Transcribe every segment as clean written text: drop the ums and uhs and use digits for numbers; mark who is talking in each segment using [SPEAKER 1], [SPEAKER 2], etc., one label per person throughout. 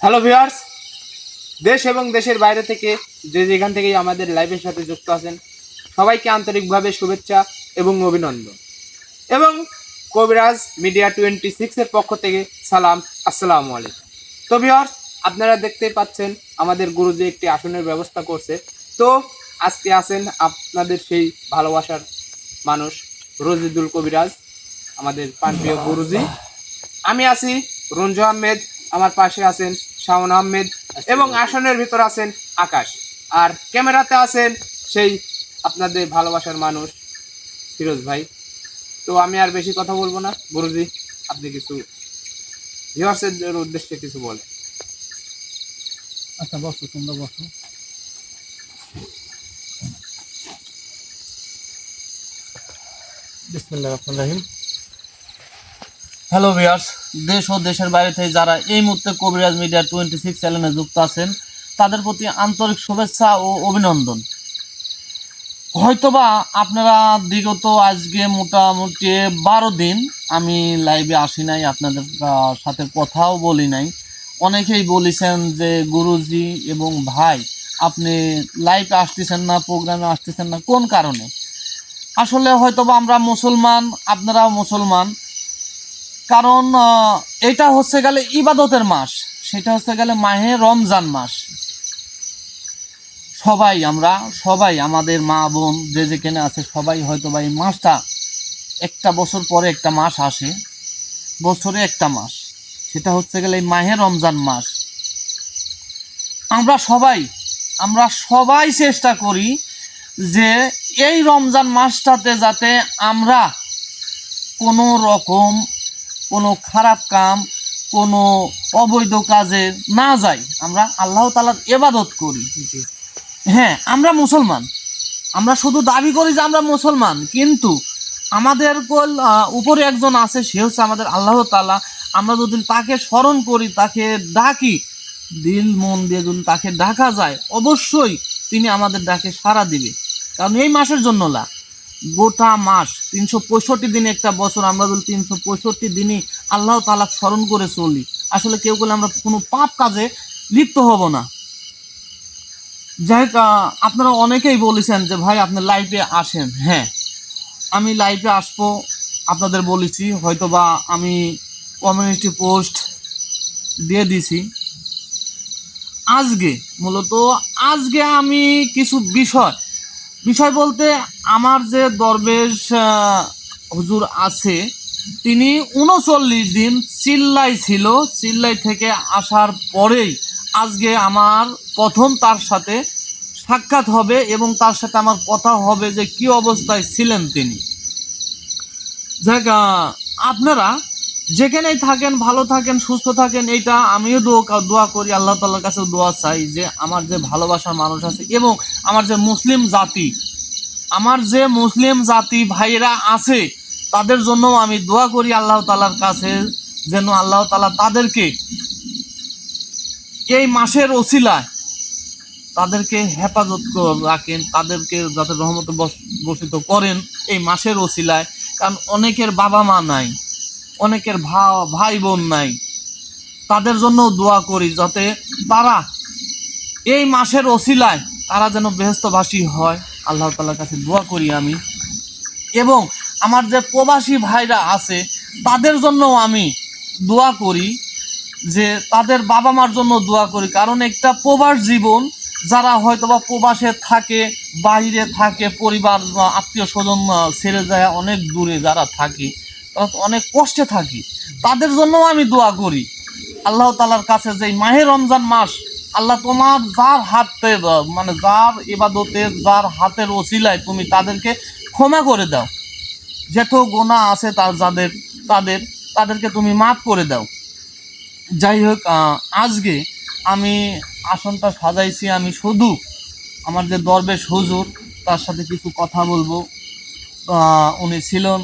[SPEAKER 1] Hello viewers, দেশ এবং দেশের বাইরে থেকে যে যেখান থেকেই আমাদের লাইভের সাথে যুক্ত আছেন সবাইকে আন্তরিকভাবে শুভেচ্ছা এবং অভিনন্দন এবং কবিরাজ মিডিয়া 26 এর পক্ষ থেকে সালাম, আসসালামু আলাইকুম। তো ভিউয়ার্স, আপনারা দেখতেই পাচ্ছেন আমাদের গুরুজি একটি আসনের ব্যবস্থা করছে। তো আজকে আছেন আপনাদের সেই ভালোবাসার মানুষ রজিদুল কবিরাজ, আমাদের প্রাণপ্রিয় গুরুজি। আমি আছি রঞ্জু আহমেদ, আমার পাশে আছেন শাওন আহমেদ এবং আসনের ভিতর আছেন আকাশ, আর ক্যামেরাতে আছেন সেই আপনাদের ভালোবাসার মানুষ ফিরোজ ভাই। তো আমি আর বেশি কথা বলবো না, গুরুজি আপনি কিছু ভিউয়ার্সের উদ্দেশ্যে কিছু বলেন।
[SPEAKER 2] আচ্ছা, বসো, তোমরা বসো। বিসমিল্লাহির রহমানির রহিম। হ্যালো ভিউয়ার্স, দেশ ও দেশের বাইরে থেকে যারা এই মুহূর্তে কবিরাজ মিডিয়া 26 চ্যানেলে যুক্ত আছেন তাদের প্রতি আন্তরিক শুভেচ্ছা ও অভিনন্দন। হয়তোবা আপনারা বিগত আজকে মোটামুটি 12 দিন আমি লাইভে আসি নাই, আপনাদের সাথে কথাও বলি নাই। অনেকেই বলেছেন যে গুরুজি এবং ভাই আপনি লাইভে আসতেছেন না, প্রোগ্রামে আসতেছেন না, কোন কারণে? আসলে হয়তোবা আমরা মুসলমান, আপনারাও মুসলমান, কারণ এটা হচ্ছে গেলে ইবাদতের মাস, সেটা হচ্ছে গেলে মাহে রমজান মাস। আমরা সবাই আমাদের মা বোন যে যেখানে আছে সবাই হয়তোবা এই মাসটা, একটা বছর পরে একটা মাস আসে, বছরে একটা মাস, সেটা হচ্ছে গেলে এই মাহে রমজান মাস। আমরা সবাই চেষ্টা করি যে এই রমজান মাসটাতে যাতে আমরা কোনো রকম কোনো খারাপ কাম, কোনো অবৈধ কাজে না যাই, আমরা আল্লাহ তাআলার ইবাদত করি। হ্যাঁ, আমরা মুসলমান, আমরা শুধু দাবি করি যে আমরা মুসলমান, কিন্তু আমাদের উপরে একজন আছে, সে হচ্ছে আমাদের আল্লাহ তাআলা। আমরা যদি তাকে স্মরণ করি, তাকে ডাকি, দিল মন দিয়ে যদি তাকে ডাকা যায়, অবশ্যই তিনি আমাদের ডাকে সাড়া দিবে। কারণ এই মাসের জন্য না, গোটা মাস 365 দিন একটা বছর, আমরা যদি 365 দিনই আল্লাহ তাআলা স্মরণ করে চলি, আসলে কেউ বলে আমরা কোনো পাপ কাজে লিপ্ত হব না। যাই হোক, আপনারা অনেকেই বলেছেন যে ভাই আপনি লাইভে আসেন। হ্যাঁ, আমি লাইভে আসবো, আপনাদের বলেছি, হয়তোবা আমি কমিউনিটি পোস্ট দিয়ে দিছি। আজকে আমি কিছু বিষয় বলতে, আমার যে দরবেশ হুজুর আছে, তিনি 39 দিন চিল্লাই থেকে আসার পরেই আজকে আমার প্রথম তার সাথে সাক্ষাৎ হবে এবং তার সাথে আমার কথা হবে যে কি অবস্থায় ছিলেন তিনি। যাক, আপনারা যেখানেই থাকেন ভালো থাকেন, সুস্থ থাকেন, এইটা আমিও দোয়া করি, আল্লাহ তাআলার কাছে দোয়া চাই যে আমার যে ভালোবাসার মানুষ আছে এবং আমার যে মুসলিম জাতি ভাইয়েরা আছে, তাদের জন্য আমি দোয়া করি আল্লাহ তাআলার কাছে, যেন আল্লাহ তাআলা তাদেরকে এই মাসের ওসিলায় তাদেরকে হেফাজত রাখেন, তাদেরকে যাতে রহমতে বর্ষিত করেন এই মাসের ওসিলায়। কারণ অনেকের বাবা মা নাই, অনেকের ভাই বোন নাই, তাদের জন্য দোয়া করি যাতে তারা এই মাসের ওসিলায় তারা যেন বেহেশতবাসী হয়, আল্লাহ তাআলার কাছে দোয়া করি আমি। এবং আমার যে প্রবাসী ভাইরা আছে তাদের জন্য আমি দোয়া করি, যে তাদের বাবা মার জন্য দোয়া করি। কারণ একটা প্রবাস জীবন, যারা হয়তোবা প্রবাসে থাকে, বাইরে থাকে, পরিবার আত্মীয় স্বজন ছেড়ে যায়, অনেক দূরে যারা থাকি, তারা অনেক কষ্টে থাকি, তাদের জন্য আমি দোয়া করি আল্লাহ তাআলার কাছে যে মাহে রমজান মাস, আল্লাহ তোমার যার হাতে, মানে যার ইবাদতের, যার হাতের ওসিলায় তুমি তাদেরকে ক্ষমা করে দাও, যত গুনাহ আছে তাদেরকে তুমি মাফ করে দাও। যাই হোক, আজকে আমি আসনটা সাজাইছি, আমি শুধু আমার যে দরবেশ হুজুর তার সাথে কিছু কথা বলবো। উনি ছিলেন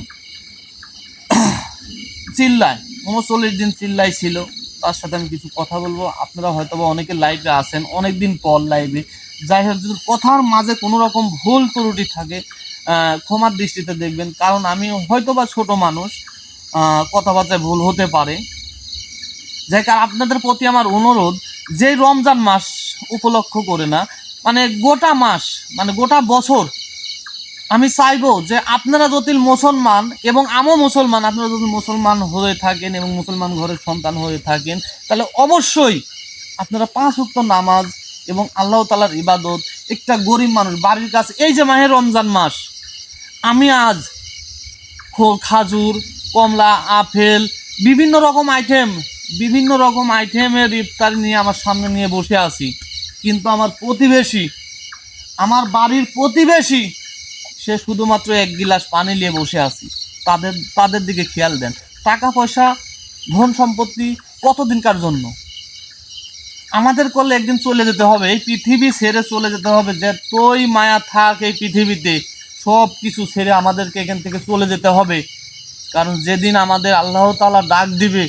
[SPEAKER 2] চিল্লায়, 39 দিন চিল্লাই ছিল, তার সাথে আমি কিছু কথা বলবো। আপনারা হয়তোবা অনেকে লাইভে আছেন, অনেকদিন পর লাইভে। যাই হোক, যদি কথার মাঝে কোনো রকম ভুল ত্রুটি থাকে ক্ষমার দৃষ্টিতে দেখবেন, কারণ আমি হয়তোবা ছোট মানুষ, কথাবার্তায় ভুল হতে পারে। যাই কারণ আপনাদের প্রতি আমার অনুরোধ, যে রমজান মাস উপলক্ষ করে না, মানে গোটা মাস, মানে গোটা বছর আমি চাইবো যে আপনারা যদি মুসলমান এবং আমিও মুসলমান, আপনারা যদি মুসলমান হয়ে থাকেন এবং মুসলমান ঘরের সন্তান হয়ে থাকেন, তাহলে অবশ্যই আপনারা 5 ওয়াক্ত নামাজ এবং আল্লাহ তাআলার ইবাদত, একটা গরিব মানুষ বাড়ির কাছে, এই যে মাহে রমজান মাস, আমি আজ খাজুর, কমলা, আপেল, বিভিন্ন রকম আইটেমের ইফতারি নিয়ে আমার সামনে নিয়ে বসে আছি, কিন্তু আমার প্রতিবেশী, আমার বাড়ির প্রতিবেশী, সে শুধুমাত্র 1 গিলাস পানি নিয়ে বসে আছি। তাদের দিকে খেয়াল দেন। টাকা পয়সা, ধন সম্পত্তি কতদিনকার জন্য? আমাদের করলে একদিন চলে যেতে হবে, এই পৃথিবী ছেড়ে চলে যেতে হবে। যে তোই মায়া থাক এই পৃথিবীতে, সব কিছু ছেড়ে আমাদেরকে এখান থেকে চলে যেতে হবে। কারণ যেদিন আমাদের আল্লাহ তাআলা ডাক দিবে,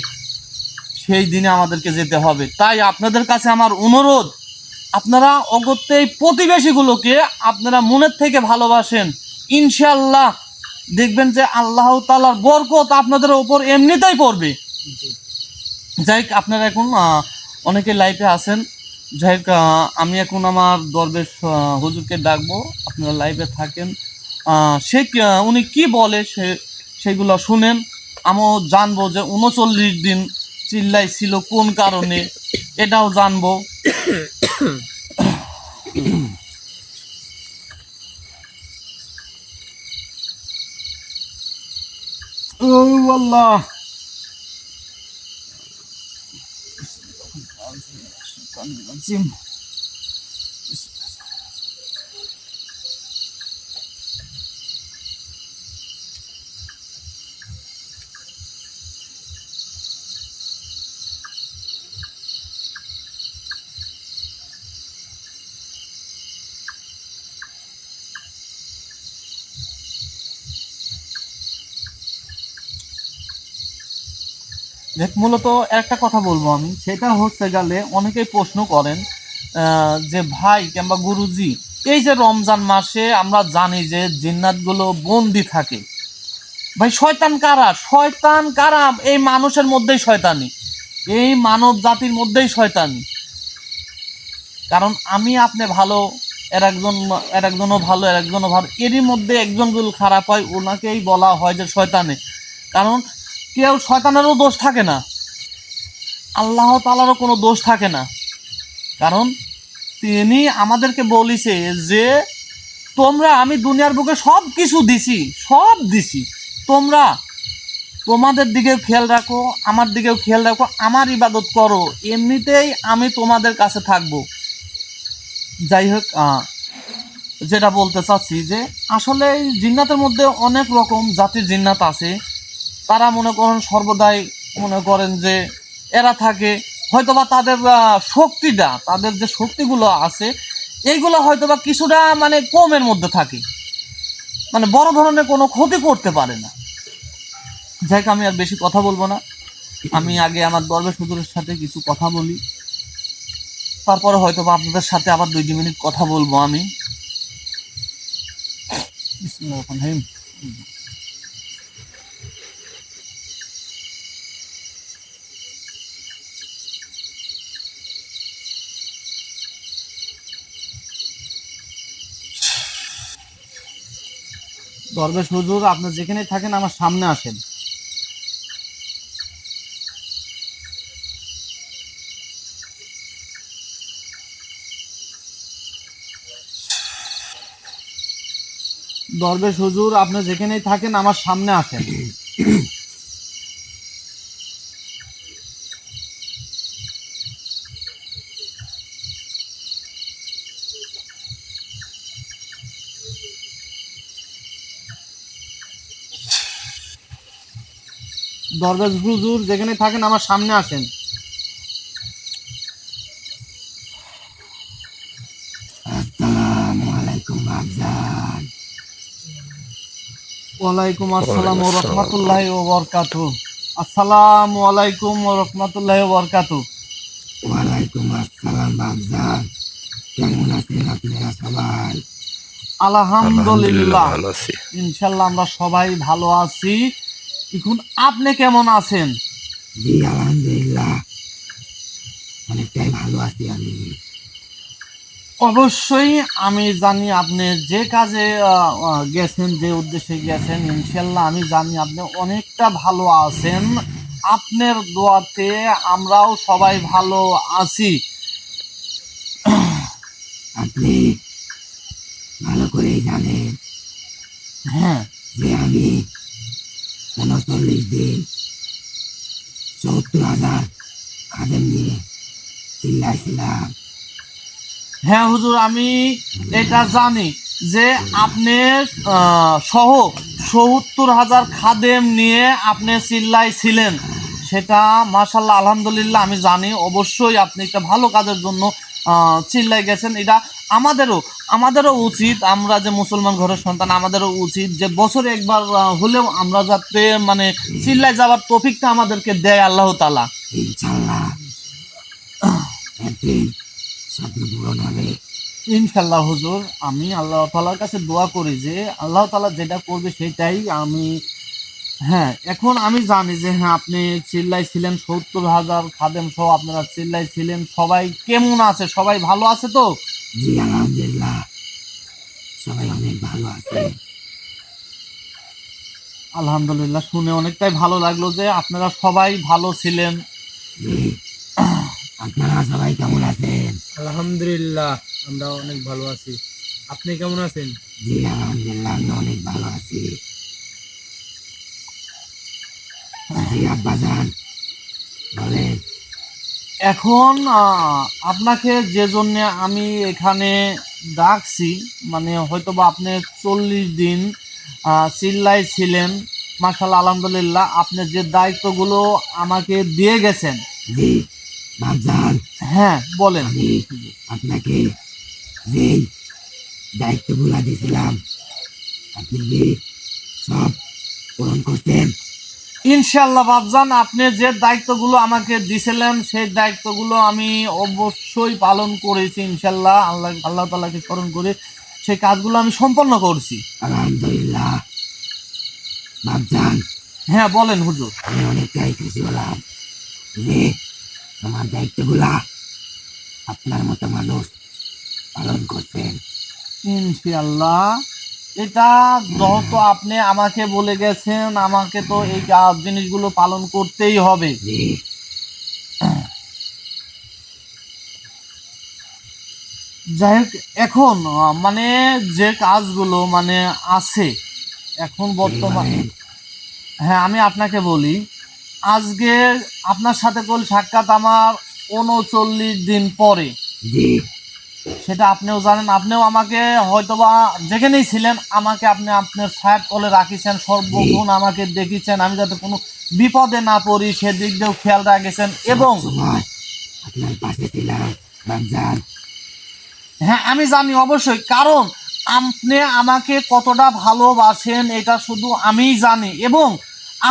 [SPEAKER 2] সেই দিনে আমাদেরকে যেতে হবে। তাই আপনাদের কাছে আমার অনুরোধ, আপনারা অগত্যা এই প্রতিবেশীগুলোকে আপনারা মনের থেকে ভালোবাসেন, ইনশাআল্লাহ দেখবেন যে আল্লাহ তাআলার বরকত আপনাদের উপর এমনিতেই পড়বে। যাই হোক, আপনারা এখন অনেকে লাইভে আছেন, যাই হোক আমি এখন আমার দরবেশ হুজুরকে ডাকবো, আপনারা লাইভে থাকেন। উনি কি বলে সেগুলো শুনেন, আমিও জানবো যে 39 দিন চিল্লাই ছিল কোন কারণে, এটাও জানবো। ও আল্লাহ, দেখ, মূলত একটা কথা বলবো আমি, সেটা হচ্ছে গেলে অনেকেই প্রশ্ন করেন যে ভাই কিংবা গুরুজি, এই যে রমজান মাসে আমরা জানি যে জিন্নাতগুলো বন্দি থাকে, ভাই শয়তান কারা? শয়তান কারা? এই মানুষের মধ্যেই শয়তানি, এই মানব জাতির মধ্যেই শয়তানি। কারণ আমি আপনি ভালো, এর একজনও ভালো, এরই মধ্যে একজন যদি খারাপ হয়, ওনাকেই বলা হয় যে শয়তানে। কারণ কেউ, শয়তানেরও দোষ থাকে না, আল্লাহ তাআলারও কোনো দোষ থাকে না। কারণ তিনি আমাদেরকে বলেছে যে আমি দুনিয়ার বুকে সব কিছু দিছি, তোমাদের দিকেও খেয়াল রাখো, আমার দিকেও খেয়াল রাখো, আমার ইবাদত করো, এমনিতেই আমি তোমাদের কাছে থাকবো। যাই হোক, যেটা বলতে চাচ্ছি যে আসলে এই জিন্নাতের মধ্যে অনেক রকম জাতির জিন্নাত আছে। তারা মনে করেন সর্বদাই মনে করেন যে এরা থাকে, হয়তোবা তাদের শক্তিটা, তাদের যে শক্তিগুলো আছে, এইগুলো হয়তোবা কিছুটা মানে কমের মধ্যে থাকে, মানে বড় ধরনের কোনো ক্ষতি করতে পারে না। যাই হোক, আমি আর বেশি কথা বলবো না, আমি আগে আমার দরবেশ হুজুরের সাথে কিছু কথা বলি, তারপরে হয়তোবা আপনাদের সাথে আবার 2 মিনিট কথা বলবো আমি। বিসমিল্লাহির রহমানির রহিম। দরবেশ হুজুর, আপনি যেখানে থাকেন আমার সামনে আসেন। দরবেশ হুজুর, আপনি যেখানেই থাকেন আমার সামনে আসেন। দরবেশ হুজুর, যেখানে থাকেন আমার সামনে আসেন।
[SPEAKER 3] আসসালামু আলাইকুম আফজাল।
[SPEAKER 2] ওয়ালাইকুম আসসালাম ওয়া রাহমাতুল্লাহি ওয়া বারাকাতুহু। আসসালামু আলাইকুম ওয়া রাহমাতুল্লাহি ওয়া বারাকাতুহু।
[SPEAKER 3] ওয়ালাইকুম আসসালাম আফজাল, কেমন আছেন আপনারা সবাই?
[SPEAKER 2] আলহামদুলিল্লাহ,
[SPEAKER 4] ভালো আছি।
[SPEAKER 2] ইনশাআল্লাহ আমরা সবাই ভালো আছি। এখন আপনি কেমন আছেন?
[SPEAKER 3] জি আলহামদুলিল্লাহ, অনেকটাই ভালো আছি আমি।
[SPEAKER 2] অবশ্যই আমি জানি আপনি যে কাজে গেছেন, যে উদ্দেশ্যে গেছেন, ইনশাল্লাহ আমি জানি আপনি অনেকটা ভালো আছেন। আপনার দোয়াতে আমরাও সবাই ভালো আছি।
[SPEAKER 3] আপনি ভালো করেই জানেন
[SPEAKER 2] হ্যাঁ
[SPEAKER 3] যে আমি 39 দিন 70,000 খাদেম নিয়ে চিল্লাইছিলাম।
[SPEAKER 2] হ্যাঁ হুজুর, আমি এটা জানি যে আপনি সহ 70,000 খাদেম নিয়ে আপনি চিল্লাই ছিলেন। সেটা মাশাল্লাহ আলহামদুলিল্লাহ আমি জানি। অবশ্যই আপনি একটা ভালো কাজের জন্য চিল্লাই গেছেন। এটা আমাদেরও উচিত, আমরা যে মুসলমান ঘরের সন্তান, আমাদেরও উচিত যে বছরে একবার হলেও আমরা যাতে মানে চিল্লাই যাওয়ার তৌফিকটা আমাদেরকে দেয় আল্লাহ তাআলা।
[SPEAKER 3] ইনশাল্লাহ একদিন স্বপ্ন পূরণ হবে।
[SPEAKER 2] ইনশাল্লাহ হুজুর, আমি আল্লাহ তাআলার কাছে দোয়া করি যে আল্লাহ তাআলা যেটা করবে সেটাই আমি। হ্যাঁ, এখন আমি জানি যে হ্যাঁ আপনি চিল্লাই ছিলেন, 70,000 খাদেম সহ আপনারা চিল্লাই ছিলেন। সবাই কেমন আছে? সবাই ভালো আছে তো?
[SPEAKER 3] জি আলহামদুলিল্লাহ, সবাই অনেক ভালো আছে।
[SPEAKER 2] আলহামদুলিল্লাহ, শুনে অনেকটাই ভালো লাগলো যে আপনারা সবাই ভালো ছিলেন।
[SPEAKER 3] জি, আপনারা সবাই কেমন আছেন?
[SPEAKER 1] আলহামদুলিল্লাহ, আমরা অনেক ভালো আছি। আপনি কেমন আছেন?
[SPEAKER 3] জি আলহামদুলিল্লাহ, আমি অনেক ভালো আছি। জি আব্বাজান বলেন।
[SPEAKER 2] এখন আপনাকে যে জন্য আমি এখানে ডাকছি, মানে হয়তোবা আপনি 40 দিন চিল্লাই ছিলেন। মাশাআল্লাহ আলহামদুলিল্লাহ, আপনি যে দায়িত্বগুলো আমাকে দিয়ে গেছেন।
[SPEAKER 3] জি বাবজান,
[SPEAKER 2] হ্যাঁ বলেন।
[SPEAKER 3] আমি আপনাকে যেই দায়িত্বগুলো দিয়েছিলাম আপনি কি সব পূরণ করতেন?
[SPEAKER 2] ইনশাল্লাহ বাবজান, আপনি যে দায়িত্বগুলো আমাকে দিছিলেন সেই দায়িত্বগুলো আমি অবশ্যই পালন করেছি ইনশাল্লাহ। আল্লাহ তাআলাকে স্মরণ করে সেই কাজগুলো আমি সম্পন্ন করছি।
[SPEAKER 3] আলহামদুলিল্লাহ বাবজান,
[SPEAKER 2] হ্যাঁ বলেন হুজুর।
[SPEAKER 3] আমি অনেকটাই খুশি হলাম যে আমার দায়িত্বগুলা আপনার মতো মানুষ পালন করছেন।
[SPEAKER 2] ইনশাআল্লাহ, এটা যেহেতু আপনি আমাকে বলে গেছেন, আমাকে তো এই জিনিসগুলো পালন করতেই হবে।
[SPEAKER 3] জি
[SPEAKER 2] যাই হোক, এখন মানে যে কাজগুলো মানে আছে এখন
[SPEAKER 3] জি
[SPEAKER 2] বর্তমান।
[SPEAKER 3] বলেন।
[SPEAKER 2] হ্যাঁ আমি আপনাকে বলি, আজকে আপনার সাথে কল সাক্ষাৎ আমার 39 দিন পরে।
[SPEAKER 3] জি
[SPEAKER 2] সেটা আপনিও জানেন, আপনিও আমাকে হয়তোবা যেখানেই ছিলেন আমাকে আপনি আপনার ছায়ার তলে রাখিছেন, সর্বক্ষণ আমাকে দেখিছেন, আমি যাতে কোনো বিপদে না পড়ি সেদিক দিয়েও খেয়াল রাখেছেন। এবং
[SPEAKER 3] সময় আপনার পাশে ছিলাম বাবজান।
[SPEAKER 2] হ্যাঁ আমি জানি অবশ্যই, কারণ আপনি আমাকে কতটা ভালোবাসেন এটা শুধু আমিই জানি। এবং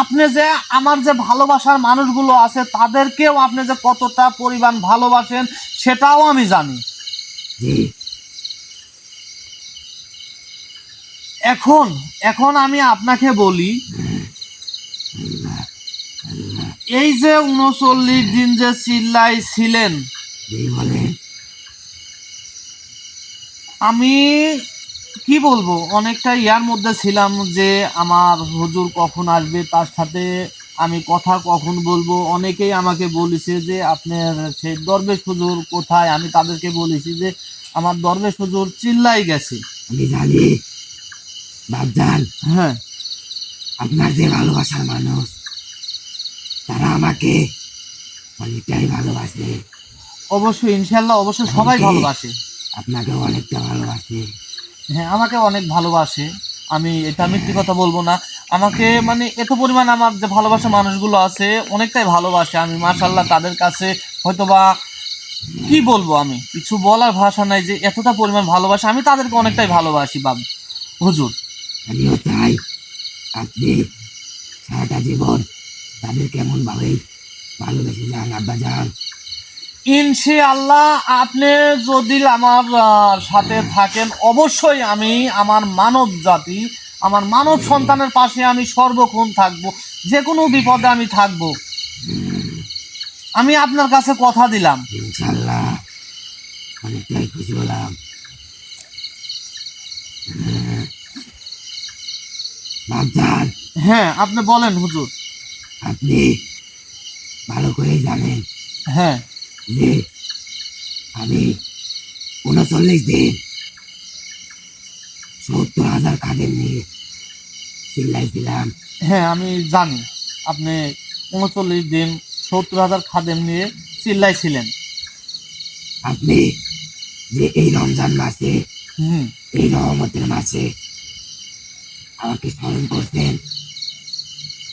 [SPEAKER 2] আপনি যে আমার যে ভালোবাসার মানুষগুলো আছে তাদেরকেও আপনি যে কতটা পরিমাণ ভালোবাসেন সেটাও আমি জানি।
[SPEAKER 3] জি
[SPEAKER 2] এখন এখন আমি আপনাকে বলি, এই যে 39 দিন যে চিল্লাই ছিলেন,
[SPEAKER 3] জি বলেন।
[SPEAKER 2] আমি কি বলবো, অনেকটা ইয়ার মধ্যে ছিলাম যে আমার হুজুর কখন আসবে, তার সাথে আমি কথা কখন বলবো। অনেকেই আমাকে বলেছে যে আপনার সেই দরবেশ হুজুর কোথায়। আমি তাদেরকে বলেছি যে আমার দরবেশ হুজুর চিল্লাই গেছে।
[SPEAKER 3] আমি জানি বাবজান,
[SPEAKER 2] হ্যাঁ
[SPEAKER 3] আপনার যে ভালোবাসার মানুষ তারা আমাকে অনেকটাই ভালোবাসে।
[SPEAKER 2] অবশ্যই ইনশাল্লাহ, অবশ্যই সবাই
[SPEAKER 3] আমাকে
[SPEAKER 2] ভালোবাসে।
[SPEAKER 3] আপনাকে অনেকটা ভালোবাসে।
[SPEAKER 2] হ্যাঁ আমাকে অনেক ভালোবাসে, আমি এটা মিথ্যে কথা বলবো না। আমাকে মানে এত পরিমাণ আমার যে ভালোবাসা মানুষগুলো আছে অনেকটাই ভালোবাসে। আমি মাশাল্লাহ তাদের কাছে হয়তোবা কি বলবো, আমি কিছু বলার ভাষা নাই যে এতটা পরিমাণ ভালোবাসা। আমি তাদেরকে অনেকটাই ভালোবাসি বাব হুজুর।
[SPEAKER 3] আমিও চাই আপনি সারাটা জীবন তাদের কেমন ভাবেই ভালোবেসে যান আব্বাজান।
[SPEAKER 2] ইনশাআল্লাহ, আপনি যদি আমার সাথে থাকেন অবশ্যই আমি আমার মানব জাতি, আমার মানব সন্তানের পাশে আমি সর্বক্ষণ থাকবো, যে কোনো বিপদে আমি থাকবো। আমি আপনার কাছে কথা দিলাম।
[SPEAKER 3] ইনশাল্লাহ অনেকটাই খুশি হলাম। বাপজান,
[SPEAKER 2] হ্যাঁ, আপনি বলেন হুজুর।
[SPEAKER 3] আপনি ভালো করেই জানেন
[SPEAKER 2] হ্যাঁ
[SPEAKER 3] যে আমি 39 দিন 70,000 খাদেম নিয়ে চিল্লাইছিলাম।
[SPEAKER 2] হ্যাঁ, আমি জানি আপনি 39 দিন 70,000 খাদেম নিয়ে চিল্লাইছিলেন।
[SPEAKER 3] আপনি যে এই রমজান মাসে,
[SPEAKER 2] হুম।
[SPEAKER 3] এই রহমতের মাসে আমাকে স্মরণ করছেন,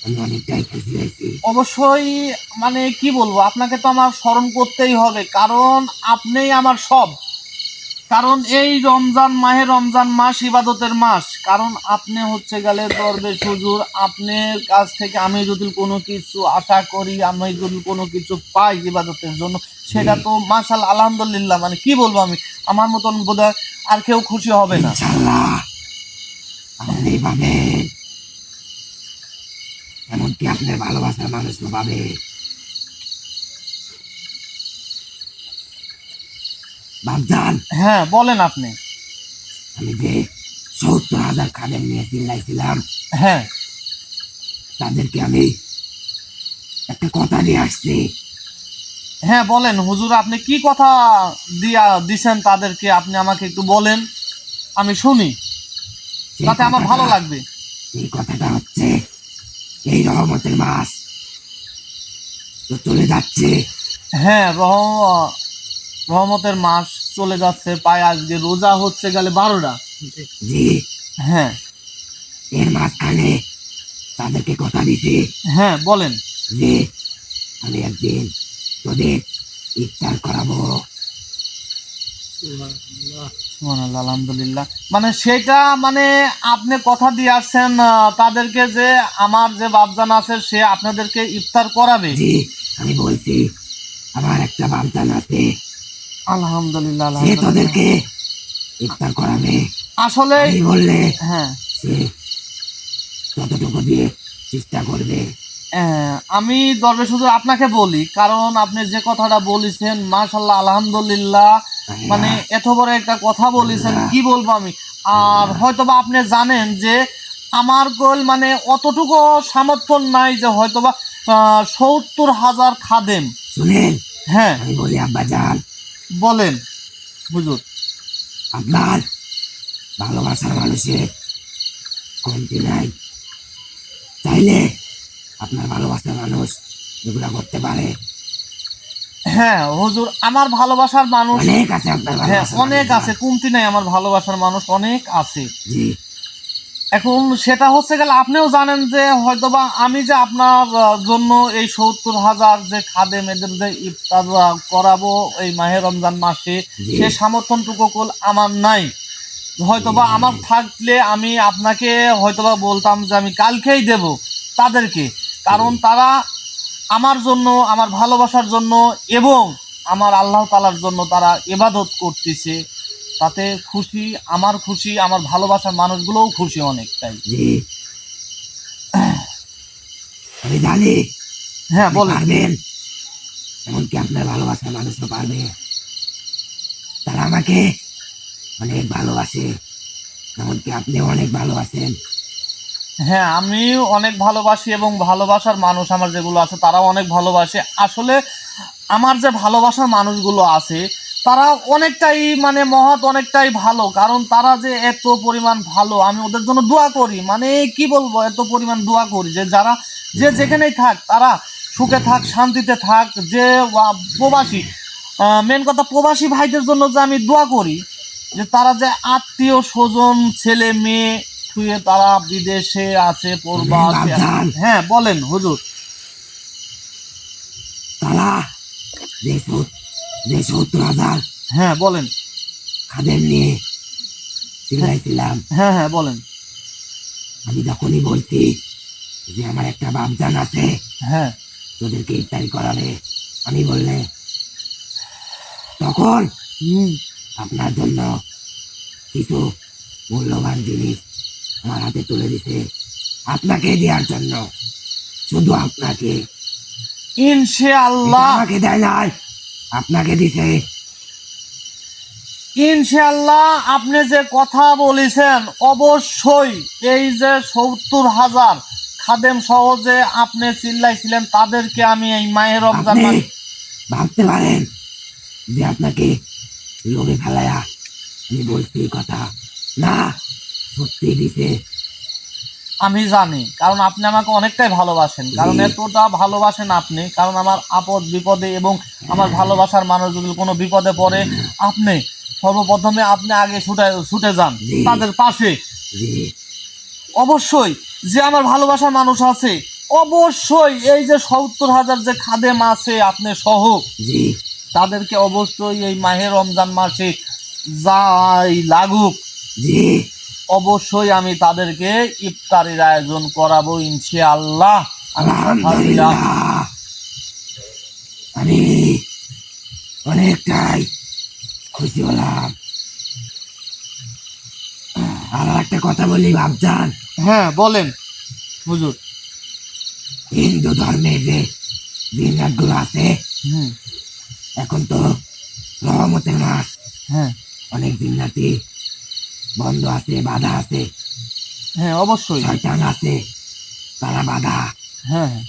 [SPEAKER 3] আমি অনেকটাই খুশি হয়েছি।
[SPEAKER 2] অবশ্যই, মানে কি বলবো, আপনাকে তো আমার স্মরণ করতেই হবে, কারণ আপনিই আমার সব। কারণ এই মাহে রমজান মাস ইবাদতের মাস। কারণ আপনি হচ্ছে গেলে দরবেশ হুজুর, আপনার কাছ থেকে আমি যদি কোনো কিছু আশা করি, আমি যদি কোনো কিছু পাই ইবাদতের জন্য, সেটা তো মাশাআল্লাহ আলহামদুলিল্লাহ, মানে কি বলবো, আমি আমার মতন বোধহয় আর কেউ খুশি হবে না।
[SPEAKER 3] ইনশাল্লাহ আপনি পাবেন, এমনকি আপনার ভালোবাসার মানুষও পাবে। বাপজান,
[SPEAKER 2] হ্যাঁ বলেন আপনি।
[SPEAKER 3] আমি যে 70,000 খাদেম নিয়ে চিল্লাইছিলাম,
[SPEAKER 2] হ্যাঁ
[SPEAKER 3] তাদেরকে আমি একটা কথা দিয়ে আসছি।
[SPEAKER 2] হ্যাঁ বলেন হুজুর, আপনি কি কথা দিছেন তাদেরকে, আপনি আমাকে একটু বলেন, আমি শুনি,
[SPEAKER 3] সেই
[SPEAKER 2] তাতে আমার ভালো
[SPEAKER 3] কথাটা
[SPEAKER 2] লাগবে।
[SPEAKER 3] সেই কথাটা হচ্ছে, এই রহমতের মাস তো চলে যাচ্ছে।
[SPEAKER 2] হ্যাঁ, রহমতের মাস চলে যাচ্ছে, প্রায় আজকে রোজা হচ্ছে গেলে 12টা।
[SPEAKER 3] জি,
[SPEAKER 2] হ্যাঁ
[SPEAKER 3] এর মাঝখানে তাদেরকে কথা দিছি
[SPEAKER 2] হ্যাঁ বলেন।
[SPEAKER 3] যে আমি একদিন তোদের ইফতার করাবো।
[SPEAKER 2] সুবহানাল্লাহ, আলহামদুলিল্লাহ। মানে সেটা, মানে আপনি কথা দিয়ে আসছেন তাদেরকে, যে আমার যে বাপজান আছে সে আপনাদেরকে ইফতার করাবে।
[SPEAKER 3] জি, আমি বলছি আমার একটা বাপজান আছে,
[SPEAKER 2] আলহামদুলিল্লাহ
[SPEAKER 3] সে
[SPEAKER 2] আলহামদুলিল্লাহ।
[SPEAKER 3] তোদেরকে ইফতার করাবে।
[SPEAKER 2] আসলে
[SPEAKER 3] আমি বললে
[SPEAKER 2] হ্যাঁ,
[SPEAKER 3] সে যতটুকু দিয়ে চেষ্টা করবে।
[SPEAKER 2] আমি দরবেশ হুজুর আপনাকে বলি, কারণ আপনি যে কথাটা বলেছেন মাশাআল্লাহ আলহামদুলিল্লাহ, মানে এত বড় একটা কথা বলেছেন, কি বলবো আমি। আর হয়তোবা আপনি জানেন যে আমার গোল, মানে অতটুকু সামর্থ্য নাই যে হয়তোবা 70,000 খাদেম।
[SPEAKER 3] শুনেন,
[SPEAKER 2] হ্যাঁ
[SPEAKER 3] আমি বলি আব্বাজান,
[SPEAKER 2] বলেন হুজুর।
[SPEAKER 3] আপনার ভালোবাসার মানুষের কমতি নাই। চাইলে আপনার ভালোবাসার মানুষ এগুলা করতে পারে।
[SPEAKER 2] হ্যাঁ হুজুর, আমার ভালোবাসার মানুষ
[SPEAKER 3] অনেক আছে আপনার
[SPEAKER 2] হ্যাঁ
[SPEAKER 3] ভালোবাসার
[SPEAKER 2] অনেক
[SPEAKER 3] মানুষ।
[SPEAKER 2] আছে, কমতি নাই, আমার ভালোবাসার মানুষ অনেক আছে।
[SPEAKER 3] জি,
[SPEAKER 2] এখন সেটা হচ্ছে গেলে আপনিও জানেন যে হয়তোবা আমি যে আপনার জন্য এই 70,000 যে খাদেম এদের যে ইফতার করাবো এই মাহে রমজান মাসে,
[SPEAKER 3] জি,
[SPEAKER 2] সে সামর্থ্যটুকু আমার নাই। হয়তোবা আমার থাকলে আমি আপনাকে হয়তোবা বলতাম যে আমি কালকেই দেব তাদেরকে, কারণ তারা আমার জন্য, আমার ভালোবাসার জন্য এবং আমার আল্লাহ তাআলার জন্য তারা ইবাদত করতেছে। তাতে খুশি, আমার খুশি, আমার ভালোবাসার মানুষগুলোও খুশি অনেকটাই।
[SPEAKER 3] জি, আমি জানি
[SPEAKER 2] হ্যাঁ
[SPEAKER 3] আপনি
[SPEAKER 2] বলেন।
[SPEAKER 3] পারবেন, এমনকি আপনার ভালোবাসার মানুষও পারবে। তারা আমাকে অনেক ভালোবাসে, এমনকি আপনি অনেক ভালোবাসেন।
[SPEAKER 2] হ্যাঁ, আমিও অনেক ভালোবাসি এবং ভালোবাসার মানুষ আমার যেগুলো আছে তারাও অনেক ভালোবাসে। আসলে আমার যে ভালোবাসার মানুষগুলো আছে তারা অনেকটাই, মানে মহৎ, অনেকটাই ভালো। কারণ তারা যে এত পরিমাণ ভালো, আমি ওদের জন্য দোয়া করি, মানে কি বলবো, এত পরিমাণ দোয়া করি যে যারা যে যেখানেই থাক তারা সুখে থাক, শান্তিতে থাক। যে প্রবাসী, মেন কথা প্রবাসী ভাইদের জন্য যে আমি দোয়া করি, যে তারা যে আত্মীয় স্বজন ছেলে মেয়ে ছুঁয়ে তারা বিদেশে আছে, প্রবাসী আছে।
[SPEAKER 3] বাপজান,
[SPEAKER 2] হ্যাঁ বলেন হুজুর।
[SPEAKER 3] তারা যে 70,000
[SPEAKER 2] হ্যাঁ বলেন।
[SPEAKER 3] খাদেম নিয়ে
[SPEAKER 2] হ্যাঁ
[SPEAKER 3] চিল্লাইছিলাম,
[SPEAKER 2] হ্যাঁ হ্যাঁ বলেন।
[SPEAKER 3] আমি যখনই বলছি যে আমার একটা বাপজান আছে
[SPEAKER 2] হ্যাঁ
[SPEAKER 3] তোদেরকে ইফতারি করাবে, আমি বললে তখন আপনার জন্য কিছু মূল্যবান জিনিস আমার হাতে তুলে দিতে, আপনাকে দেওয়ার জন্য, শুধু আপনাকে। এটা
[SPEAKER 2] ইনশাআল্লাহ
[SPEAKER 3] আমাকে দেয় নাই, আপনাকে দিছে।
[SPEAKER 2] ইনশাআল্লাহ আপনি যে কথা বলেছেন অবশ্যই এই যে 70,000 খাদেম সহ যে আপনি চিল্লাইছিলেন তাদেরকে আমি এই মাহে রমজান
[SPEAKER 3] আপনি
[SPEAKER 2] মাস
[SPEAKER 3] ভাবতে পারেন যে আপনাকে লোভে ফেলায়া আমি বলছি এই কথা, না, সত্যি দিছে।
[SPEAKER 2] আমি জানি, কারণ আপনি আমাকে অনেকটাই ভালোবাসেন, কারণ
[SPEAKER 3] জি।
[SPEAKER 2] এতটা ভালোবাসেন আপনি, কারণ আমার আপদ বিপদে এবং আমার ভালোবাসার মানুষ যদি কোনো বিপদে পড়ে আপনি সর্বপ্রথমে আপনি আগে ছুটে যান
[SPEAKER 3] জি।
[SPEAKER 2] তাদের পাশে।
[SPEAKER 3] জি
[SPEAKER 2] অবশ্যই যে আমার ভালোবাসার মানুষ আছে, অবশ্যই এই যে 70,000 যে খাদেম আছে আপনি সহ
[SPEAKER 3] জি
[SPEAKER 2] তাদেরকে অবশ্যই এই মাহে রমজান মাসে যাই লাগুক
[SPEAKER 3] জি
[SPEAKER 2] অবশ্যই আমি তাদেরকে ইফতারের আয়োজন করাবো ইনশাআল্লাহ। আমি কথা দিলাম।
[SPEAKER 3] আলহামদুলিল্লাহ, আমি অনেকটাই খুশি হলাম। আর একটা কথা বলি ভাবজান,
[SPEAKER 2] হ্যাঁ বলেন হুজুর।
[SPEAKER 3] হিন্দু ধর্মে যে জিন্নাতগুলো আছে,
[SPEAKER 2] হুম।
[SPEAKER 3] এখন তো রহমতের মাস,
[SPEAKER 2] হ্যাঁ
[SPEAKER 3] অনেক জিন্নাতি বন্ধ আছে, বাধা আছে,
[SPEAKER 2] হ্যাঁ অবশ্যই।
[SPEAKER 3] শয়তান আছে, তারা বাধা।
[SPEAKER 2] হ্যাঁ হ্যাঁ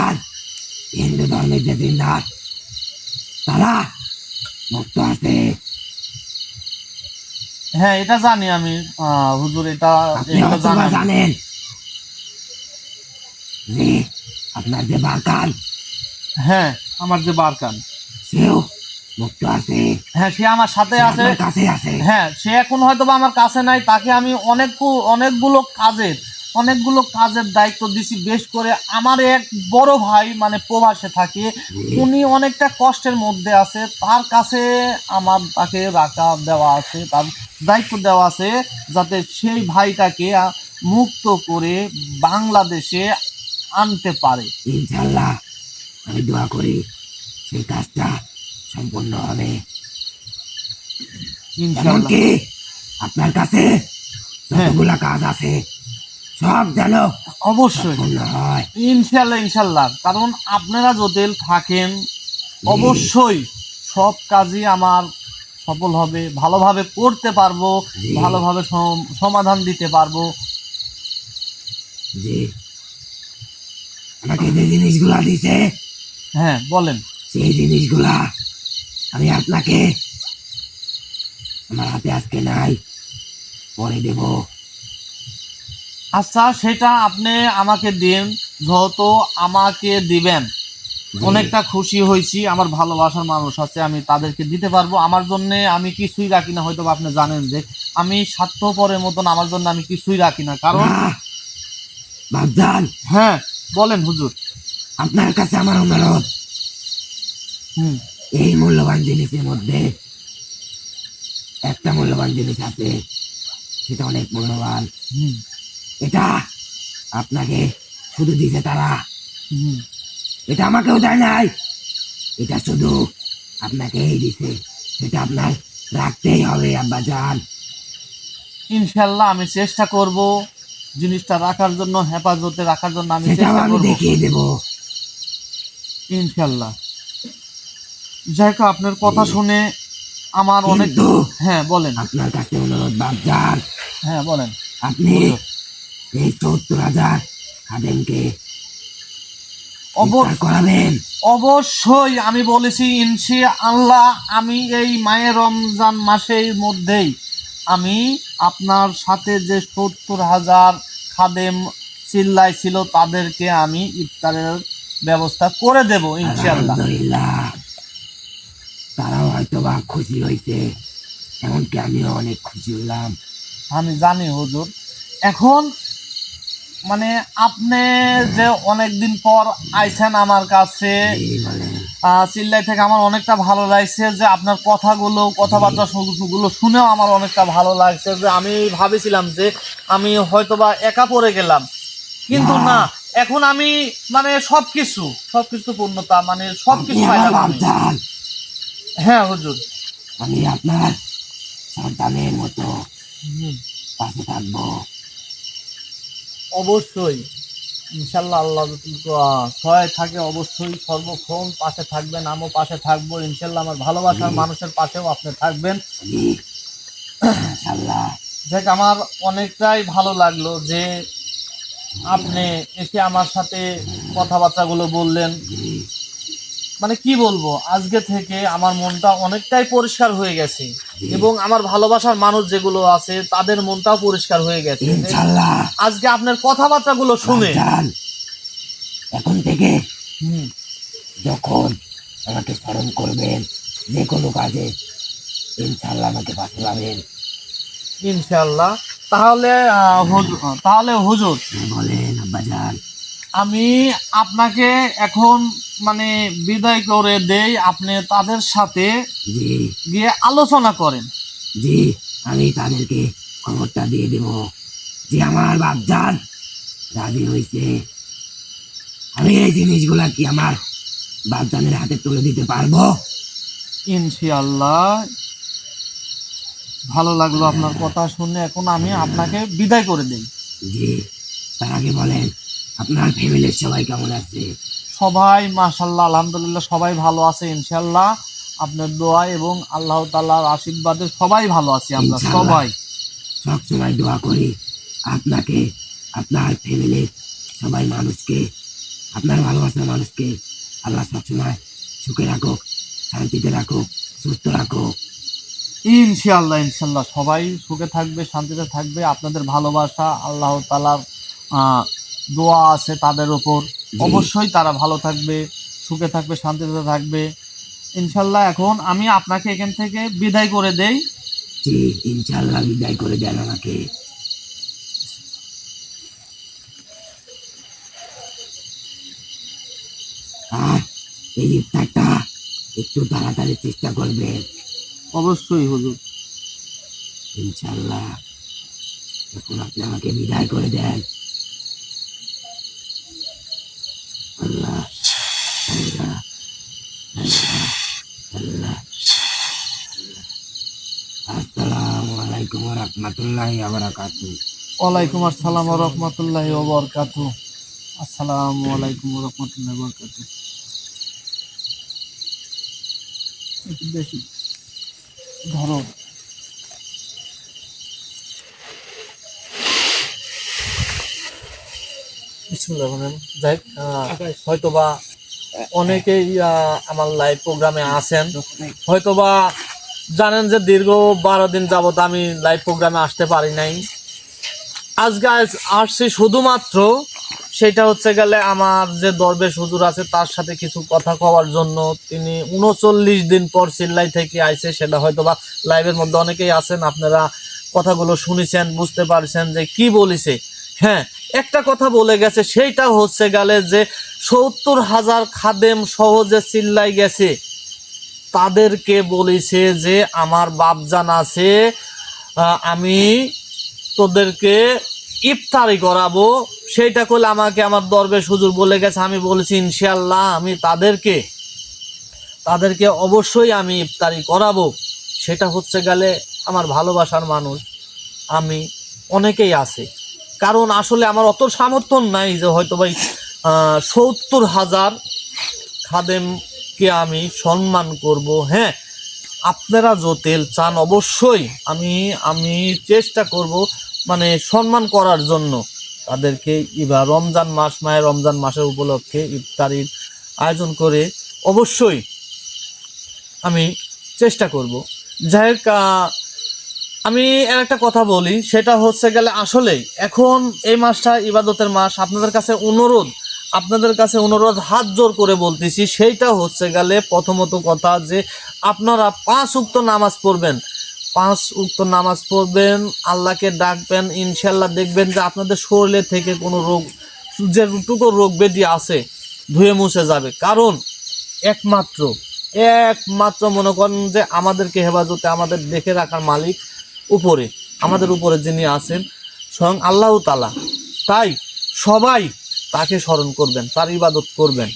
[SPEAKER 3] আর হিন্দু ধর্মের যে জিন্নাত, তারা মুক্ত আছে।
[SPEAKER 2] হ্যাঁ এটা জানি আমি হুজুর, এটা
[SPEAKER 3] আপনি
[SPEAKER 2] এগুলো
[SPEAKER 3] হয়তো
[SPEAKER 2] জানি
[SPEAKER 3] বা
[SPEAKER 2] আমি।
[SPEAKER 3] জানেন যে আপনার যে বারকান,
[SPEAKER 2] হ্যাঁ আমার যে বারকান,
[SPEAKER 3] সেও মুক্ত আছে,
[SPEAKER 2] হ্যাঁ সে আমার সাথে
[SPEAKER 3] সে
[SPEAKER 2] আছে।
[SPEAKER 3] আপনার কাছে আছে।
[SPEAKER 2] হ্যাঁ সে এখন হয়তো বা আমার কাছে নাই, তাকে আমি অনেকগুলো কাজের দায়িত্ব দিছি। বেশ করে আমার এক বড় ভাই মানে প্রবাসে থাকে, উনি অনেকটা কষ্টের মধ্যে আছে, তার কাছে আমার তাকে রাখা দেওয়া আছে, তার দায়িত্ব দেওয়া আছে যাতে সেই ভাইটাকে মুক্ত করে বাংলাদেশে আনতে পারে।
[SPEAKER 3] ইনশাল্লাহ আমি দোয়া করি সেই কাজটা সম্পূর্ণ হবে।
[SPEAKER 2] ইনশাল্লাহ।
[SPEAKER 3] এমনকি আপনার কাছে
[SPEAKER 2] হ্যাঁ
[SPEAKER 3] যতগুলা কাজ আছে সব যেন
[SPEAKER 2] অবশ্যই।
[SPEAKER 3] সম্পূর্ণ হয়।
[SPEAKER 2] ইনশাল্লাহ ইনশাল্লাহ, কারণ আপনারা যদি থাকেন অবশ্যই সব কাজই আমার সফল হবে, ভালোভাবে করতে পারবো,
[SPEAKER 3] জি
[SPEAKER 2] ভালোভাবে সমাধান দিতে পারবো।
[SPEAKER 3] জি আমাকে যে জিনিসগুলা দিছে,
[SPEAKER 2] হ্যাঁ বলেন।
[SPEAKER 3] সেই জিনিসগুলা আমি আপনাকে, আমার হাতে আজকে নাই, পরে দেব।
[SPEAKER 2] আচ্ছা সেটা আপনি আমাকে দিন, যেহেতু আমাকে দিবেন
[SPEAKER 3] জি।
[SPEAKER 2] অনেকটা খুশি হয়েছি। আমার ভালোবাসার মানুষ আছে, আমি তাদেরকে দিতে পারবো। আমার জন্য আমি কিছুই রাখি না, হয়তো বা আপনি জানেন যে আমি স্বার্থপরের মতন আমার জন্য আমি কিছুই রাখি না, কারণ
[SPEAKER 3] না বাবজান,
[SPEAKER 2] হ্যাঁ বলেন হুজুর।
[SPEAKER 3] আপনার কাছে আমার অনুরোধ,
[SPEAKER 2] হুম।
[SPEAKER 3] এই মূল্যবান জিনিসের মধ্যে একটা মূল্যবান জিনিস আছে, সেটা অনেক মূল্যবান।
[SPEAKER 2] হুম।
[SPEAKER 3] এটা আপনাকে শুধু দিছে তারা,
[SPEAKER 2] হুম।
[SPEAKER 3] এটা আমাকেও দেয় নাই, এটা শুধু আপনাকেই দিছে, সেটা আপনার রাখতেই হবে আব্বাজান।
[SPEAKER 2] ইনশাল্লাহ আমি চেষ্টা করব জিনিসটা রাখার জন্য, হেফাজতে রাখার জন্য আমি
[SPEAKER 3] সেটাও
[SPEAKER 2] চেষ্টা
[SPEAKER 3] আমি
[SPEAKER 2] করব
[SPEAKER 3] দেখিয়ে দেব।
[SPEAKER 2] ইনশাল্লাহ। যাই হোক আপনার কথা
[SPEAKER 3] জি।
[SPEAKER 2] শুনে আমার অনেক।
[SPEAKER 3] কিন্তু
[SPEAKER 2] হ্যাঁ বলেন।
[SPEAKER 3] আপনার কাছে অনুরোধ বাবজান,
[SPEAKER 2] হ্যাঁ বলেন
[SPEAKER 3] আপনি
[SPEAKER 2] হুজুর।
[SPEAKER 3] এই 70,000 খাদেমকে
[SPEAKER 2] অব-
[SPEAKER 3] ইফতার করাবেন।
[SPEAKER 2] অবশ্যই আমি বলেছি ইনশাআল্লাহ আমি এই মায়ের রমজান মাসের মধ্যেই আমি আপনার সাথে যে 70,000 খাদেম চিল্লাই ছিল তাদেরকে আমি ইফতারের ব্যবস্থা করে দেব ইনশাআল্লাহ।
[SPEAKER 3] আলহামদুলিল্লাহ, তারাও হয়তো বা খুশি হয়েছে, এমনকি আমিও অনেক খুশি হলাম।
[SPEAKER 2] আমি জানি হুজুর। এখন মানে আপনি যে অনেকদিন পর আইছেন আমার কাছে,
[SPEAKER 3] জি বলেন।
[SPEAKER 2] চিল্লাই থেকে আমার অনেকটা ভালো লাগছে যে আপনার কথাবার্তা গুলো শুনেও আমার অনেকটা ভালো লাগছে, যে আমি ভাবেছিলাম যে আমি হয়তোবা একা পড়ে গেলাম, কিন্তু
[SPEAKER 3] না,
[SPEAKER 2] না, এখন আমি মানে সবকিছু পূর্ণতা মানে
[SPEAKER 3] আপনি
[SPEAKER 2] সবকিছু
[SPEAKER 3] আমার
[SPEAKER 2] পাইলাম আমি।
[SPEAKER 3] বাবজান,
[SPEAKER 2] হ্যাঁ হুজুর।
[SPEAKER 3] আমি আপনার সন্তানের মতো
[SPEAKER 2] হুম,
[SPEAKER 3] পাশে থাকবো।
[SPEAKER 2] অবশ্যই ইনশাল্লাহ আল্লাহ যদি সহায় থাকে অবশ্যই সর্বক্ষণ পাশে থাকবেন, আমিও পাশে থাকবো ইনশাল্লাহ। আমার ভালোবাসার মানুষের পাশেও আপনি থাকবেন।
[SPEAKER 3] জি ইনশাল্লাহ।
[SPEAKER 2] দেখ, আমার অনেকটাই ভালো লাগলো যে আপনি এসে আমার সাথে কথাবার্তাগুলো বললেন।
[SPEAKER 3] জি
[SPEAKER 2] মানে কি বলবো, আজকে থেকে আমার মনটা অনেকটাই পরিষ্কার হয়ে গেছে
[SPEAKER 3] জি
[SPEAKER 2] এবং আমার ভালোবাসার মানুষ যেগুলো আছে তাদের মনটাও পরিষ্কার হয়ে গেছে যে
[SPEAKER 3] ইনশাল্লাহ।
[SPEAKER 2] আজকে আপনার কথাবার্তাগুলো শুনে।
[SPEAKER 3] বাপজান, এখন থেকে
[SPEAKER 2] হুম,
[SPEAKER 3] যখন আমাকে স্মরণ করবেন যে কোনো কাজে, ইনশাল্লাহ আমাকে পাশে পাবেন।
[SPEAKER 2] ইনশাল্লাহ। তাহলে তাহলে হুজুর,
[SPEAKER 3] বলেন আব্বাজান।
[SPEAKER 2] আমি আপনাকে এখন মানে বিদায় করে দেই, আপনি তাদের সাথে
[SPEAKER 3] জি
[SPEAKER 2] গিয়ে আলোচনা করেন।
[SPEAKER 3] জি, আমি তাদেরকে খবরটা দিয়ে দেব যে আমার বাপজান রাজি হয়েছে। আমি এই জিনিসগুলা কি আমার বাপজানের হাতে তুলে দিতে পারবো?
[SPEAKER 2] ইনশাআল্লাহ। ভালো লাগলো আপনার কথা শুনে। এখন আমি আপনাকে বিদায় করে দেই।
[SPEAKER 3] জি, তার আগে বলেন আপনার ফ্যামিলির সবাই কেমন আছে?
[SPEAKER 2] সবাই মাশাআল্লাহ আলহামদুলিল্লাহ সবাই ভালো আছে ইনশাআল্লাহ। আপনার দোয়া এবং আল্লাহ তাআলার আশীর্বাদে সবাই ভালো আছি আমরা
[SPEAKER 3] ইনশাআল্লাহ।
[SPEAKER 2] সবাই।
[SPEAKER 3] সবসময় দোয়া করি আপনাকে, আপনার ফ্যামিলির সবাই মানুষকে, আপনার ভালোবাসার মানুষকে আল্লাহ সবসময় সুখে রাখুক, শান্তিতে রাখুক, সুস্থ রাখুক।
[SPEAKER 2] ইনশাআল্লাহ ইনশাআল্লাহ সবাই সুখে থাকবে, শান্তিতে থাকবে। আপনাদের ভালোবাসা আল্লাহ তাআলার দোয়া আছে তাদের উপর,
[SPEAKER 3] জি
[SPEAKER 2] অবশ্যই তারা ভালো থাকবে, সুখে থাকবে, শান্তিতে থাকবে ইনশাআল্লাহ। এখন আমি আপনাকে এখান থেকে বিদায় করে দেই।
[SPEAKER 3] জি, ইনশাল্লাহ বিদায় করে দেন আমাকে। আর এই ইফতারটা একটু তাড়াতাড়ি চেষ্টা করবেন
[SPEAKER 2] অবশ্যই হুজুর।
[SPEAKER 3] ইনশাল্লাহ। এখন আপনি আমাকে বিদায় করে দেন। আল্লাহ আল্লাহ আল্লাহ আল্লাহ। আসসালামু আলাইকুম ওয়া রাহমাতুল্লাহি ওয়া বারাকাতুহু।
[SPEAKER 2] ওয়ালাইকুম আসসালাম ওয়া রাহমাতুল্লাহি ওয়া বারাকাতুহু। আসসালামু আলাইকুম ওয়া রাহমাতুল্লাহি ওয়া বারাকাতুহু। একটু বেশি ধরো। বিসমিল্লাহির রহমানির রহিম। যাই হয়তোবা অনেকেই আমার লাইভ প্রোগ্রামে আছেন, হয়তোবা জানেন যে দীর্ঘ 12 দিন যাবত আমি লাইভ প্রোগ্রামে আসতে পারি নাই। আজকে আসছি শুধুমাত্র সেটা হচ্ছে গেলে আমার যে দরবেশ হুজুর আছে তার সাথে কিছু কথা কওয়ার জন্য। তিনি 39 দিন পর চিল্লাই থেকে আইছে, সেটা হয়তোবা লাইভের মধ্যে অনেকেই আছেন, আপনারা কথাগুলো শুনেছেন, বুঝতে পারছেন যে কি বলেছে। হ্যাঁ, একটা কথা বলে গেছে, সেইটা হচ্ছে গেলে যে 70,000 খাদেম সহজে চিল্লাই গেছে, তাদেরকে বলেছে যে আমার বাপজান আছে, আমি তোদেরকে ইফতারি করাবো। সেইটা করলে আমাকে আমার দরবেশ হুজুর বলে গেছে, আমি বলেছি ইনশাআল্লাহ আমি তাদেরকে অবশ্যই আমি ইফতারি করাবো। সেটা হচ্ছে গেলে আমার ভালোবাসার মানুষ আমি অনেকেই আছে, কারণ আসলে আমার অত সামর্থ্য নাই যে হয়তো ভাই 70,000 খাদেমকে আমি সম্মান করব। হ্যাঁ, আপনারা যদি চান অবশ্যই আমি চেষ্টা করব মানে সম্মান করার জন্য তাদেরকে। এবার রমজান মাস, মায়ের রমজান মাসের উপলক্ষে ইফতারির আয়োজন করে অবশ্যই আমি চেষ্টা করব। যাই হোক, আমি আর একটা কথা বলি, সেটা হচ্ছে গেলে আসলেই এখন এই মাসটা ইবাদতের মাস। আপনাদের কাছে অনুরোধ হাত জোর করে বলতেছি, সেইটা হচ্ছে গেলে প্রথমত কথা যে আপনারা 5 ওয়াক্ত নামাজ পড়বেন, 5 ওয়াক্ত নামাজ পড়বেন, আল্লাহকে ডাকবেন। ইনশাল্লাহ দেখবেন যে আপনাদের শরীরে থেকে কোনো রোগ, যেটুকু রোগ ব্যাধি আছে ধুয়ে মুছে যাবে। কারণ একমাত্র মনে করেন যে আমাদেরকে হেফাজতে, আমাদের দেখে রাখার মালিক উপরে, আমাদের উপরে যিনি আছেন স্বয়ং আল্লাহ তাআলা। তাই সবাই তাকে স্মরণ করবেন, তার ইবাদত করবেন।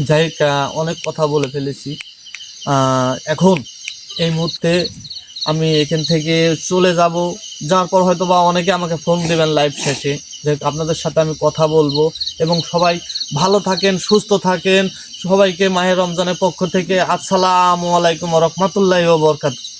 [SPEAKER 2] যাই হোক, অনেক কথা বলে ফেলেছি। এখন এই মুহূর্তে আমি এখান থেকে চলে যাব। যাওয়ার পর হয়তো বা অনেকে আমাকে ফোন দেবেন লাইভ শেষে, যে আপনাদের সাথে আমি কথা বলবো। এবং সবাই ভালো থাকেন, সুস্থ থাকেন। সবাইকে মাহে রমজানের পক্ষ থেকে আসসালামু আলাইকুম ওয়া রাহমাতুল্লাহি ওয়া বারাকাতুহু।